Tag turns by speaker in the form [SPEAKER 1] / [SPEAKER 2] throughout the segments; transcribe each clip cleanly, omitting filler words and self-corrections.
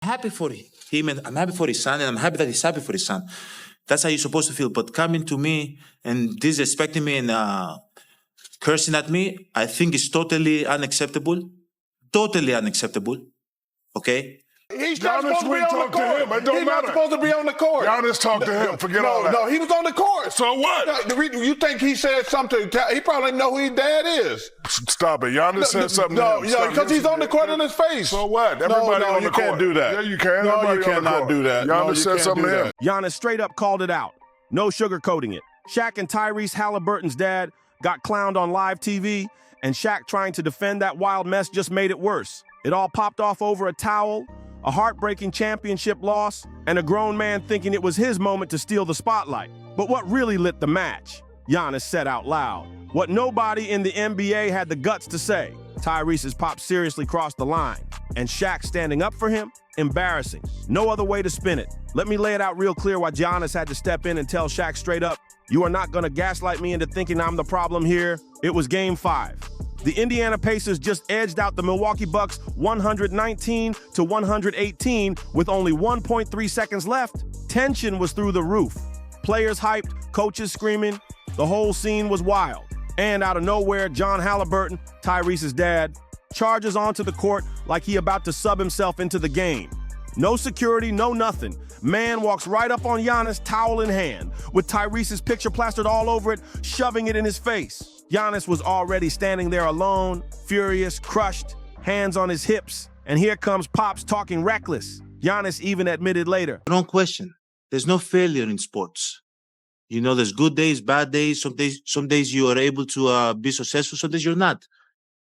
[SPEAKER 1] happy for him, and I'm happy for his son, and I'm happy that he's happy for his son. That's how you're supposed to feel. But coming to me and disrespecting me and cursing at me, I think is totally unacceptable. Totally unacceptable. Okay?
[SPEAKER 2] He's not supposed to be on the court.
[SPEAKER 3] It don't
[SPEAKER 2] He's
[SPEAKER 3] matter.
[SPEAKER 2] not supposed to be on the court.
[SPEAKER 3] Giannis talked to him. Forget all that.
[SPEAKER 2] No, he was on the court.
[SPEAKER 3] So what?
[SPEAKER 2] You think he said something? He probably didn't know who his dad is.
[SPEAKER 3] Stop it. Giannis said something
[SPEAKER 2] No,
[SPEAKER 3] to him.
[SPEAKER 2] because he's on the court in his face.
[SPEAKER 3] So what? Everybody on the
[SPEAKER 2] you
[SPEAKER 3] court.
[SPEAKER 2] can't do that.
[SPEAKER 3] Yeah, you can.
[SPEAKER 2] No,
[SPEAKER 3] Everybody
[SPEAKER 2] you
[SPEAKER 3] on the
[SPEAKER 2] cannot
[SPEAKER 3] court.
[SPEAKER 2] do that.
[SPEAKER 3] Giannis said something to him.
[SPEAKER 4] Giannis straight up called it out. No sugarcoating it. Shaq and Tyrese Haliburton's dad got clowned on live TV, and Shaq trying to defend that wild mess just made it worse. It all popped off over a towel, a heartbreaking championship loss, and a grown man thinking it was his moment to steal the spotlight. But what really lit the match? Giannis said out loud what nobody in the NBA had the guts to say. Tyrese's pop seriously crossed the line, and Shaq standing up for him? Embarrassing. No other way to spin it. Let me lay it out real clear why Giannis had to step in and tell Shaq straight up, you are not gonna gaslight me into thinking I'm the problem here. It was Game 5. The Indiana Pacers just edged out the Milwaukee Bucks 119-118 with only 1.3 seconds left. Tension was through the roof. Players hyped, coaches screaming. The whole scene was wild. And out of nowhere, John Haliburton, Tyrese's dad, charges onto the court like he about to sub himself into the game. No security, no nothing. Man walks right up on Giannis, towel in hand, with Tyrese's picture plastered all over it, shoving it in his face. Giannis was already standing there alone, furious, crushed, hands on his hips. And here comes Pops talking reckless. Giannis even admitted later.
[SPEAKER 1] Don't question. There's no failure in sports. You know, there's good days, bad days. Some days you are able to be successful. Some days you're not.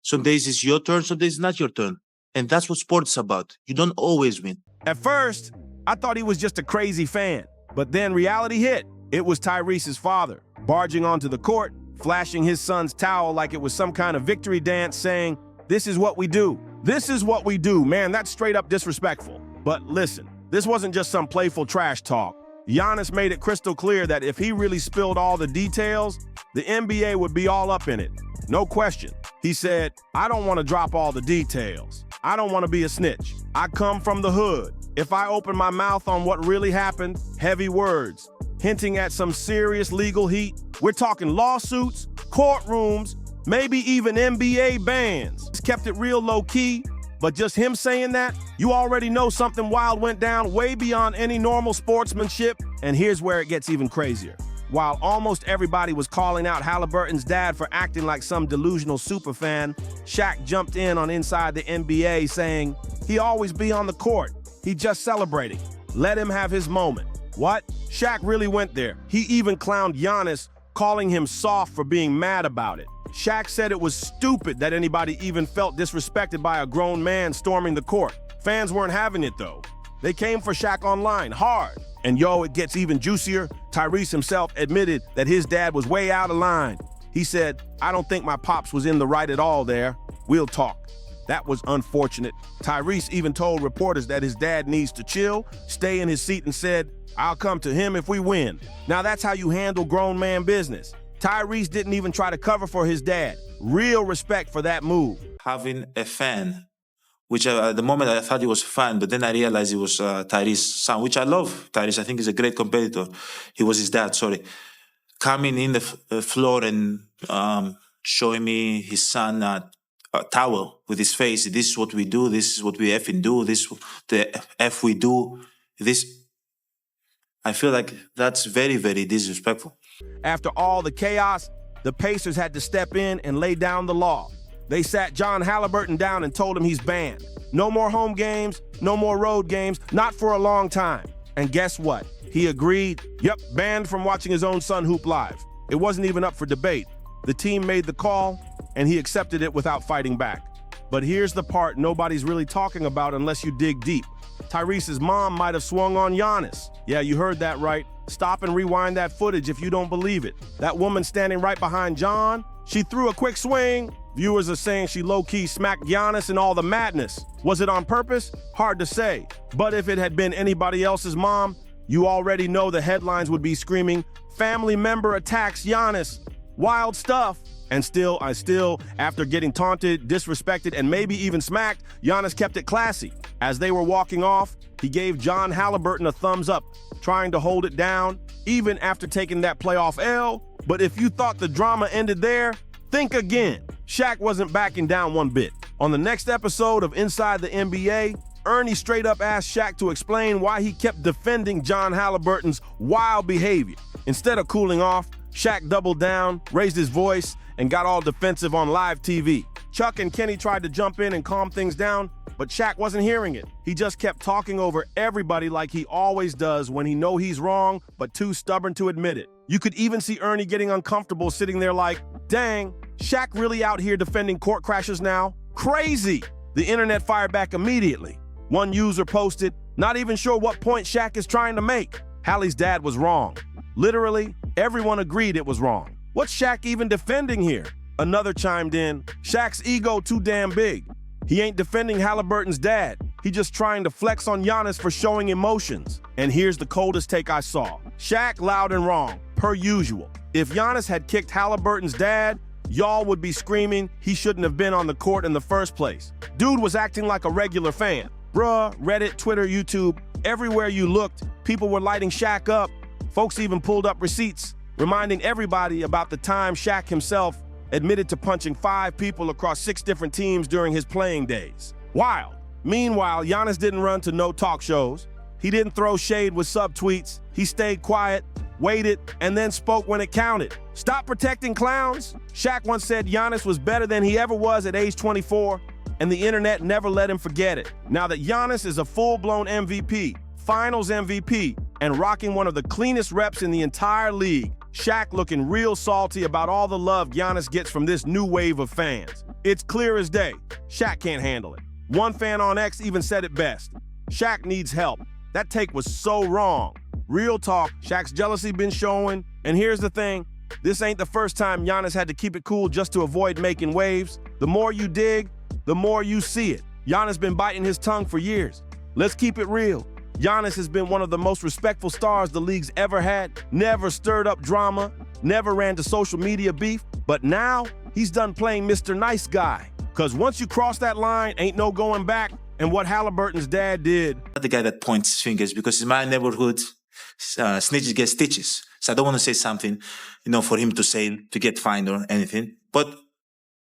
[SPEAKER 1] Some days it's your turn. Some days it's not your turn. And that's what sports is about. You don't always win.
[SPEAKER 4] At first, I thought he was just a crazy fan. But then reality hit. It was Tyrese's father, barging onto the court, flashing his son's towel like it was some kind of victory dance, saying, this is what we do. This is what we do. Man, that's straight up disrespectful. But listen, this wasn't just some playful trash talk. Giannis made it crystal clear that if he really spilled all the details, the NBA would be all up in it. No question. He said, I don't want to drop all the details. I don't want to be a snitch. I come from the hood. If I open my mouth on what really happened, heavy words, hinting at some serious legal heat. We're talking lawsuits, courtrooms, maybe even NBA bans. He's kept it real low-key, but just him saying that, you already know something wild went down way beyond any normal sportsmanship. And here's where it gets even crazier. While almost everybody was calling out Haliburton's dad for acting like some delusional superfan, Shaq jumped in on Inside the NBA saying, he always be on the court. He just celebrating. Let him have his moment. What? Shaq really went there. He even clowned Giannis, calling him soft for being mad about it. Shaq said it was stupid that anybody even felt disrespected by a grown man storming the court. Fans weren't having it though. They came for Shaq online, hard. And yo, it gets even juicier. Tyrese himself admitted that his dad was way out of line. He said, I don't think my pops was in the right at all there. We'll talk. That was unfortunate. Tyrese even told reporters that his dad needs to chill, stay in his seat, and said, I'll come to him if we win. Now that's how you handle grown man business. Tyrese didn't even try to cover for his dad. Real respect for that move.
[SPEAKER 1] Having a fan, which at the moment I thought he was a fan, but then I realized he was Tyrese's son, which I love. Tyrese, I think, is a great competitor. He was his dad, sorry. Coming in the floor and showing me his son a towel with his face. This is what we do. This is what we effing do. This is the F we do. This, I feel like that's very, very disrespectful.
[SPEAKER 4] After all the chaos, the Pacers had to step in and lay down the law. They sat John Haliburton down and told him he's banned. No more home games, no more road games, not for a long time. And guess what? He agreed. Yep, banned from watching his own son hoop live. It wasn't even up for debate. The team made the call, and he accepted it without fighting back. But here's the part nobody's really talking about unless you dig deep. Tyrese's mom might have swung on Giannis. Yeah, you heard that right. Stop and rewind that footage if you don't believe it. That woman standing right behind John, she threw a quick swing. Viewers are saying she low-key smacked Giannis in all the madness. Was it on purpose? Hard to say. But if it had been anybody else's mom, you already know the headlines would be screaming, family member attacks Giannis. Wild stuff. And still, after getting taunted, disrespected, and maybe even smacked, Giannis kept it classy. As they were walking off, He gave John Haliburton a thumbs up, trying to hold it down, even after taking that playoff L. But if you thought the drama ended there, think again. Shaq wasn't backing down one bit. On the next episode of Inside the NBA, Ernie straight up asked Shaq to explain why he kept defending John Haliburton's wild behavior. Instead of cooling off, Shaq doubled down, raised his voice, and got all defensive on live TV. Chuck and Kenny tried to jump in and calm things down, but Shaq wasn't hearing it. He just kept talking over everybody like he always does when he knows he's wrong, but too stubborn to admit it. You could even see Ernie getting uncomfortable sitting there like, dang, Shaq really out here defending court crashers now? Crazy! The internet fired back immediately. One user posted, not even sure what point Shaq is trying to make. Hallie's dad was wrong. Literally, everyone agreed it was wrong. What's Shaq even defending here? Another chimed in, Shaq's ego too damn big. He ain't defending Haliburton's dad. He just trying to flex on Giannis for showing emotions. And here's the coldest take I saw. Shaq loud and wrong, per usual. If Giannis had kicked Haliburton's dad, y'all would be screaming he shouldn't have been on the court in the first place. Dude was acting like a regular fan. Bruh, Reddit, Twitter, YouTube, everywhere you looked, people were lighting Shaq up. Folks even pulled up receipts, reminding everybody about the time Shaq himself admitted to punching 5 people across 6 different teams during his playing days. Wild. Meanwhile, Giannis didn't run to no talk shows. He didn't throw shade with subtweets. He stayed quiet, waited, and then spoke when it counted. Stop protecting clowns. Shaq once said Giannis was better than he ever was at age 24, and the internet never let him forget it. Now that Giannis is a full-blown MVP, Finals MVP, and rocking one of the cleanest reps in the entire league, Shaq looking real salty about all the love Giannis gets from this new wave of fans. It's clear as day, Shaq can't handle it. One fan on X even said it best. Shaq needs help. That take was so wrong. Real talk, Shaq's jealousy been showing, and here's the thing, this ain't the first time Giannis had to keep it cool just to avoid making waves. The more you dig, the more you see it. Giannis been biting his tongue for years. Let's keep it real. Giannis has been one of the most respectful stars the league's ever had, never stirred up drama, never ran to social media beef, but now he's done playing Mr. Nice Guy. Because once you cross that line, ain't no going back, and what Haliburton's dad did.
[SPEAKER 1] The guy that points fingers, because in my neighborhood, snitches get stitches. So I don't want to say something, for him to say, to get fined or anything, but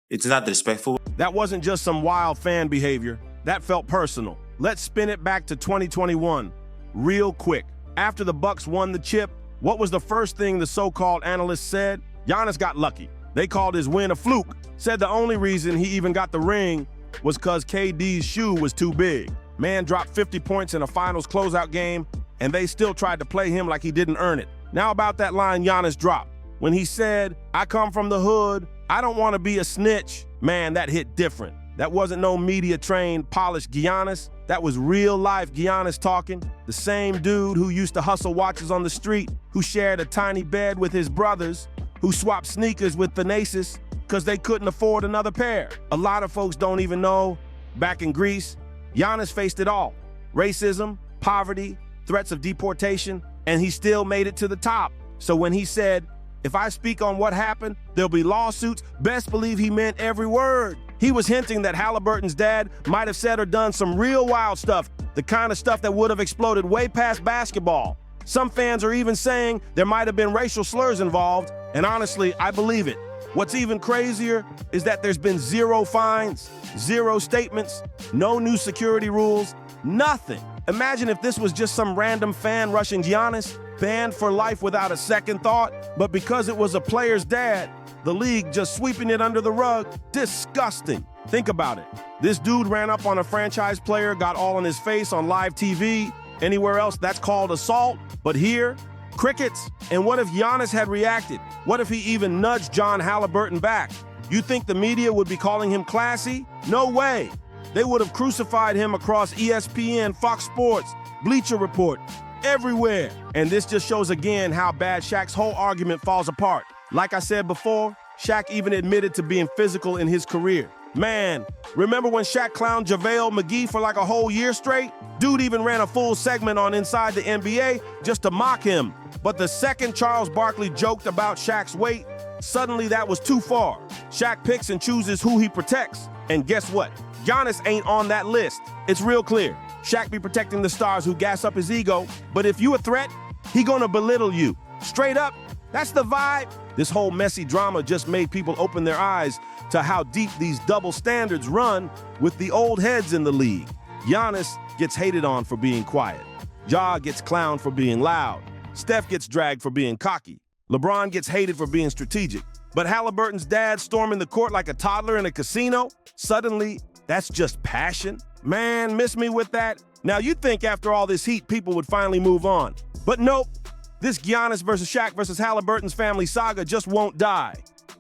[SPEAKER 1] it's not respectful.
[SPEAKER 4] That wasn't just some wild fan behavior. That felt personal. Let's spin it back to 2021, real quick. After the Bucks won the chip, what was the first thing the so-called analysts said? Giannis got lucky. They called his win a fluke, said the only reason he even got the ring was because KD's shoe was too big. Man dropped 50 points in a finals closeout game, and they still tried to play him like he didn't earn it. Now about that line Giannis dropped, when he said, I come from the hood, I don't want to be a snitch. Man, that hit different. That wasn't no media-trained, polished Giannis. That was real-life Giannis talking. The same dude who used to hustle watches on the street, who shared a tiny bed with his brothers, who swapped sneakers with Thanasis because they couldn't afford another pair. A lot of folks don't even know, back in Greece, Giannis faced it all. Racism, poverty, threats of deportation, and he still made it to the top. So when he said, if I speak on what happened, there'll be lawsuits, best believe he meant every word. He was hinting that Haliburton's dad might have said or done some real wild stuff, the kind of stuff that would have exploded way past basketball. Some fans are even saying there might have been racial slurs involved, and honestly, I believe it. What's even crazier is that there's been 0 fines, 0 statements, no new security rules, nothing. Imagine if this was just some random fan rushing Giannis, banned for life without a second thought, but because it was a player's dad, the league just sweeping it under the rug. Disgusting. Think about it. This dude ran up on a franchise player, got all in his face on live TV. Anywhere else, that's called assault. But here, crickets. And what if Giannis had reacted? What if he even nudged John Haliburton back? You think the media would be calling him classy? No way. They would have crucified him across ESPN, Fox Sports, Bleacher Report, everywhere. And this just shows again how bad Shaq's whole argument falls apart. Like I said before, Shaq even admitted to being physical in his career. Man, remember when Shaq clowned JaVale McGee for like a whole year straight? Dude even ran a full segment on Inside the NBA just to mock him. But the second Charles Barkley joked about Shaq's weight, suddenly that was too far. Shaq picks and chooses who he protects. And guess what? Giannis ain't on that list. It's real clear. Shaq be protecting the stars who gas up his ego, but if you a threat, he gonna belittle you. Straight up, that's the vibe. This whole messy drama just made people open their eyes to how deep these double standards run with the old heads in the league. Giannis gets hated on for being quiet. Ja gets clowned for being loud. Steph gets dragged for being cocky. LeBron gets hated for being strategic. But Haliburton's dad storming the court like a toddler in a casino? Suddenly, that's just passion? Man, miss me with that? Now, you'd think after all this heat, people would finally move on. But nope. This Giannis versus Shaq versus Haliburton's family saga just won't die.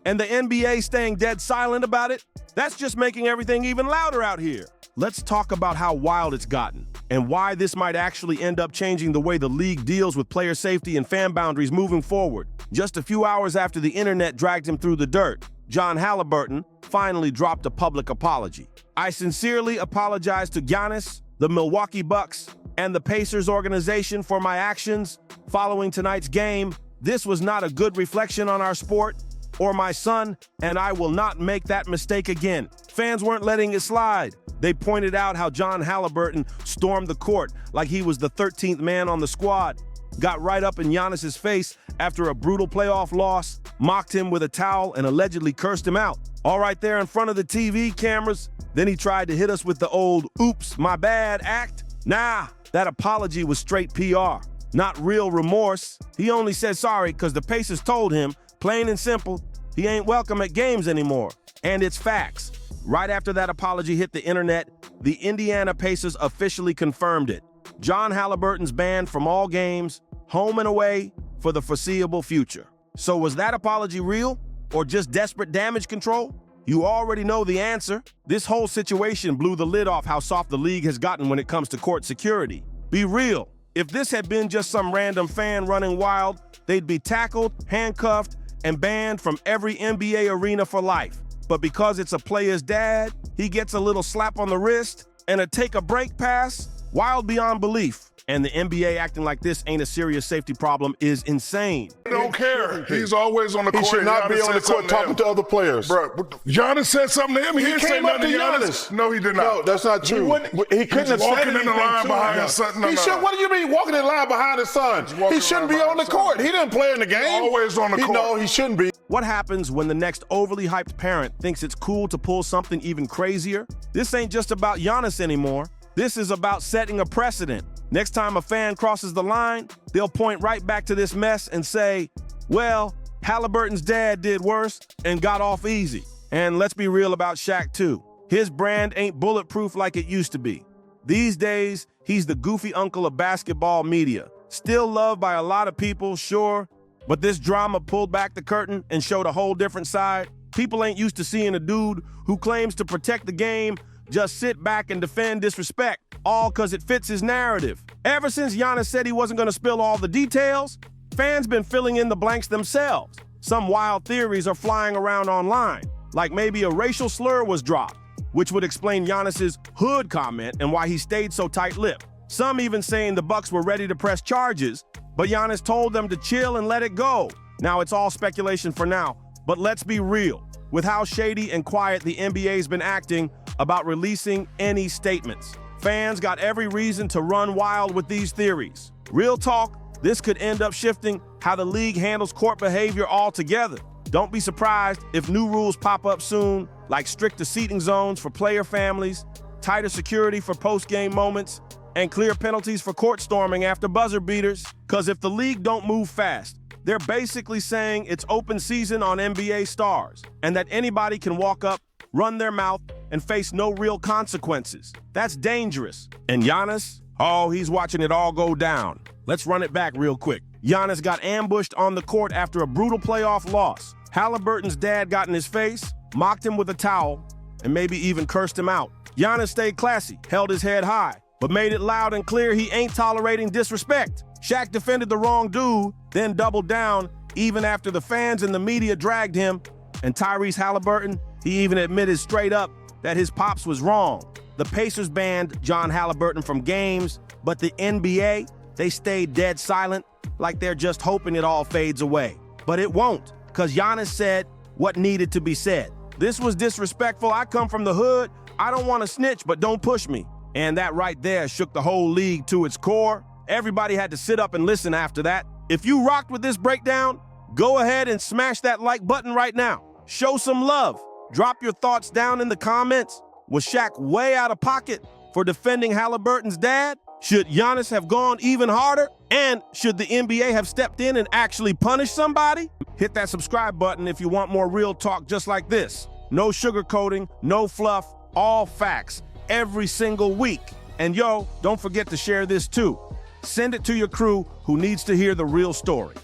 [SPEAKER 4] And the NBA staying dead silent about it? That's just making everything even louder out here. Let's talk about how wild it's gotten and why this might actually end up changing the way the league deals with player safety and fan boundaries moving forward. Just a few hours after the internet dragged him through the dirt, John Haliburton finally dropped a public apology. I sincerely apologize to Giannis, the Milwaukee Bucks, and the Pacers organization for my actions following tonight's game. This was not a good reflection on our sport or my son, and I will not make that mistake again. Fans weren't letting it slide. They pointed out how John Haliburton stormed the court like he was the 13th man on the squad, got right up in Giannis's face after a brutal playoff loss, mocked him with a towel, and allegedly cursed him out. All right there in front of the TV cameras. Then he tried to hit us with the old oops, my bad act. Nah, that apology was straight PR, not real remorse. He only said sorry because the Pacers told him, plain and simple, he ain't welcome at games anymore. And it's facts. Right after that apology hit the internet, the Indiana Pacers officially confirmed it. John Haliburton's banned from all games, home and away, for the foreseeable future. So was that apology real or just desperate damage control? You already know the answer. This whole situation blew the lid off how soft the league has gotten when it comes to court security. Be real. If this had been just some random fan running wild, they'd be tackled, handcuffed, and banned from every NBA arena for life. But because it's a player's dad, he gets a little slap on the wrist and a take-a-break pass. Wild beyond belief. And the NBA acting like this ain't a serious safety problem is insane.
[SPEAKER 3] I don't care. He's always on the court.
[SPEAKER 2] He should not be on the court talking to other players.
[SPEAKER 3] Bro, Giannis said something to him. He didn't say
[SPEAKER 2] came up
[SPEAKER 3] nothing
[SPEAKER 2] to
[SPEAKER 3] to
[SPEAKER 2] Giannis.
[SPEAKER 3] No, he did not.
[SPEAKER 2] No, that's not true. He couldn't have said
[SPEAKER 3] walking
[SPEAKER 2] anything
[SPEAKER 3] in the line
[SPEAKER 2] to
[SPEAKER 3] behind
[SPEAKER 2] him.
[SPEAKER 3] his son. No,
[SPEAKER 2] He should. What do you mean walking in line behind his son? He shouldn't be on the court. He didn't play in the game.
[SPEAKER 3] Always on the court.
[SPEAKER 2] No, he shouldn't be.
[SPEAKER 4] What happens when the next overly hyped parent thinks it's cool to pull something even crazier? This ain't just about Giannis anymore. This is about setting a precedent. Next time a fan crosses the line, they'll point right back to this mess and say, well, Haliburton's dad did worse and got off easy. And let's be real about Shaq too. His brand ain't bulletproof like it used to be. These days, he's the goofy uncle of basketball media. Still loved by a lot of people, sure, but this drama pulled back the curtain and showed a whole different side. People ain't used to seeing a dude who claims to protect the game just sit back and defend disrespect, all because it fits his narrative. Ever since Giannis said he wasn't going to spill all the details, fans been filling in the blanks themselves. Some wild theories are flying around online, like maybe a racial slur was dropped, which would explain Giannis's hood comment and why he stayed so tight-lipped. Some even saying the Bucks were ready to press charges, but Giannis told them to chill and let it go. Now, it's all speculation for now, but let's be real. With how shady and quiet the NBA's been acting about releasing any statements, fans got every reason to run wild with these theories. Real talk, this could end up shifting how the league handles court behavior altogether. Don't be surprised if new rules pop up soon, like stricter seating zones for player families, tighter security for post-game moments, and clear penalties for court storming after buzzer beaters. Because if the league don't move fast, they're basically saying it's open season on NBA stars, and that anybody can walk up, run their mouth, and face no real consequences. That's dangerous. And Giannis? Oh, he's watching it all go down. Let's run it back real quick. Giannis got ambushed on the court after a brutal playoff loss. Haliburton's dad got in his face, mocked him with a towel, and maybe even cursed him out. Giannis stayed classy, held his head high, but made it loud and clear he ain't tolerating disrespect. Shaq defended the wrong dude, then doubled down even after the fans and the media dragged him. And Tyrese Haliburton, he even admitted straight up that his pops was wrong. The Pacers banned John Haliburton from games, but the NBA, they stayed dead silent, like they're just hoping it all fades away. But it won't, because Giannis said what needed to be said. This was disrespectful. I come from the hood. I don't want to snitch, but don't push me. And that right there shook the whole league to its core. Everybody had to sit up and listen after that. If you rocked with this breakdown, go ahead and smash that like button right now. Show some love. Drop your thoughts down in the comments. Was Shaq way out of pocket for defending Haliburton's dad? Should Giannis have gone even harder? And should the NBA have stepped in and actually punished somebody? Hit that subscribe button if you want more real talk just like this. No sugarcoating, no fluff, all facts, every single week. And yo, don't forget to share this too. Send it to your crew who needs to hear the real story.